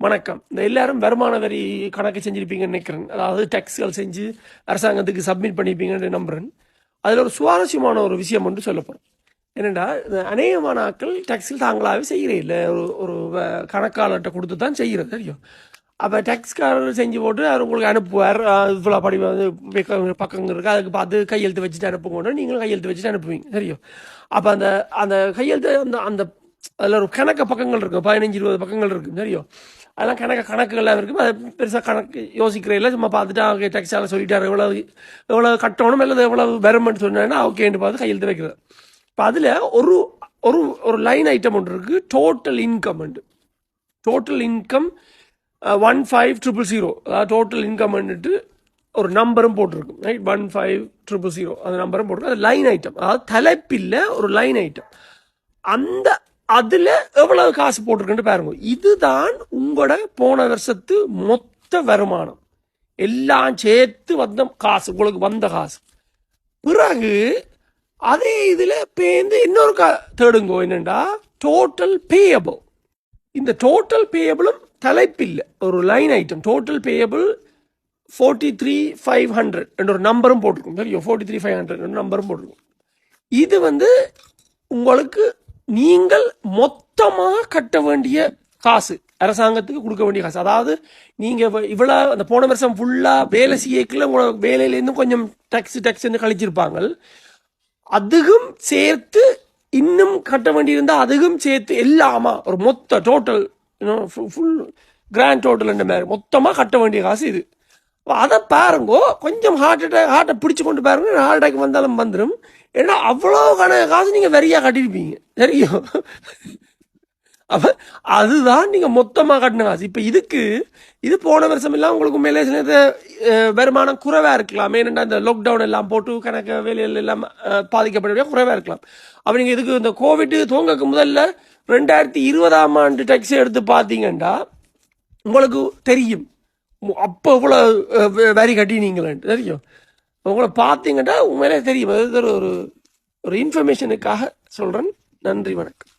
வணக்கம். இந்த எல்லாரும் வருமான வரி கணக்கு செஞ்சிருப்பீங்கன்னு நினைக்கிறேன். அதாவது டேக்ஸ்கள் செஞ்சு அரசாங்கத்துக்கு சப்மிட் பண்ணியிருப்பீங்கன்னு நம்புறேன். அதில் ஒரு சுவாரஸ்யமான ஒரு விஷயம் ஒன்று சொல்ல போகிறேன். என்னென்னா, அநேகமான ஆட்கள் டேக்ஸில் தாங்களாகவே செய்கிறே இல்லை. ஒரு கணக்காளர்கிட்ட கொடுத்து தான் செய்கிறது தெரியும். அப்போ டேக்ஸ்காரர் செஞ்சு போட்டு அவர் உங்களுக்கு அனுப்புவார். இவ்வளோ படி வந்து பக்கங்கள் இருக்குது, அதுக்கு பார்த்து கையெழுத்து வச்சுட்டு அனுப்புங்கன்னு நீங்களும் கையெழுத்து வச்சுட்டு அனுப்புவீங்க தெரியும். அப்போ அந்த அந்த கையெழுத்து அந்த அந்த அதில் ஒரு கணக்கு பக்கங்கள் இருக்கும், 15-20 பக்கங்கள் இருக்கும் தெரியும். அதெல்லாம் கணக்குகள்லாம் இருக்கும். அதை பெருசாக கணக்கு யோசிக்கிற இல்லை, சும்மா பார்த்துட்டு அவங்க டேக்ஸால் சொல்லிட்டாரு எவ்வளோ கட்டணும் இல்லை எவ்வளவு வருமென்னு சொன்னேன்னா ஓகேன்னு பார்த்து கையெழுத்து வைக்கிறது. இப்போ அதில் ஒரு ஒரு ஒரு லைன் ஐட்டம் ஒன்று இருக்குது, டோட்டல் இன்கம். டோட்டல் இன்கம் 15,000, அதாவது டோட்டல் இன்கம்ன்ட்டு ஒரு நம்பரும் போட்டிருக்கும், ரைட்? 15,000 அந்த நம்பரும் போட்டிருக்கும். அது லைன் ஐட்டம், அதாவது தலைப்பில்ல ஒரு லைன் ஐட்டம். அந்த அதில் எவ்வளவு காசு போட்டிருக்குன்னு பாருங்க. இதுதான் உங்களோட போன வருஷத்து மொத்த வருமானம், எல்லாம் சேர்த்து வந்த காசு, உங்களுக்கு வந்த காசு. பிறகு அதே இதில் பேருந்து இன்னொரு தேடுங்கோ, என்னண்டா டோட்டல் பேயபிள். இந்த டோட்டல் பேயபிளும் தலைப்பில்லை, ஒரு லைன் ஐட்டம். டோட்டல் பேயபிள் 43,500 என்ற ஒரு நம்பரும் போட்டிருக்கும் தெரியும். 43,500 நம்பரும் போட்டிருக்கும். இது வந்து உங்களுக்கு நீங்கள் மொத்தமாக கட்ட வேண்டிய காசு, அரசாங்கத்துக்கு கொடுக்க வேண்டிய காசு. அதாவது நீங்கள் இவ்வளோ அந்த போன வருஷம் ஃபுல்லாக வேலை செய்யக்குள்ள உங்களோட வேலையிலேருந்து கொஞ்சம் டேக்ஸ் கழிச்சிருப்பாங்க. அதுவும் சேர்த்து இன்னும் கட்ட வேண்டியிருந்தால் அதுவும் சேர்த்து எல்லாமா ஒரு மொத்த டோட்டல் ஃபுல் கிராண்ட் டோட்டல் என்ற மாதிரி மொத்தமாக கட்ட வேண்டிய காசு இது. அதை பாருங்கோ, கொஞ்சம் ஹார்ட்டை பிடிச்சி கொண்டு பாருங்க. ஹார்ட் அட்டாக் வந்தாலும் வந்துடும். ஏன்னா அவ்வளோ காசு நீங்கள் வெறியாக கட்டியிருப்பீங்க தெரியும். அப்போ அதுதான் நீங்கள் மொத்தமாக கட்டின காசு. இப்போ இது போன வருஷம் எல்லாம் உங்களுக்கு மேலே சில வருமானம் குறைவாக இருக்கலாம். ஏன்னா இந்த லாக்டவுன் எல்லாம் போட்டு கணக்கு வேலைகள் எல்லாம் பாதிக்கப்பட குறைவாக இருக்கலாம். அப்போ நீங்கள் இதுக்கு இந்த கோவிட் துவங்கக்கு முதல்ல 2020 டேக்ஸ் எடுத்து பார்த்தீங்கன்னா உங்களுக்கு தெரியும் அப்போ இவ்வளோ வரி கட்டினீங்களேன்ட்டு தெரியும். உங்களை பார்த்தீங்கன்னா உண்மையிலே தெரியும். அது ஒரு இன்ஃபர்மேஷனுக்காக சொல்கிறேன். நன்றி, வணக்கம்.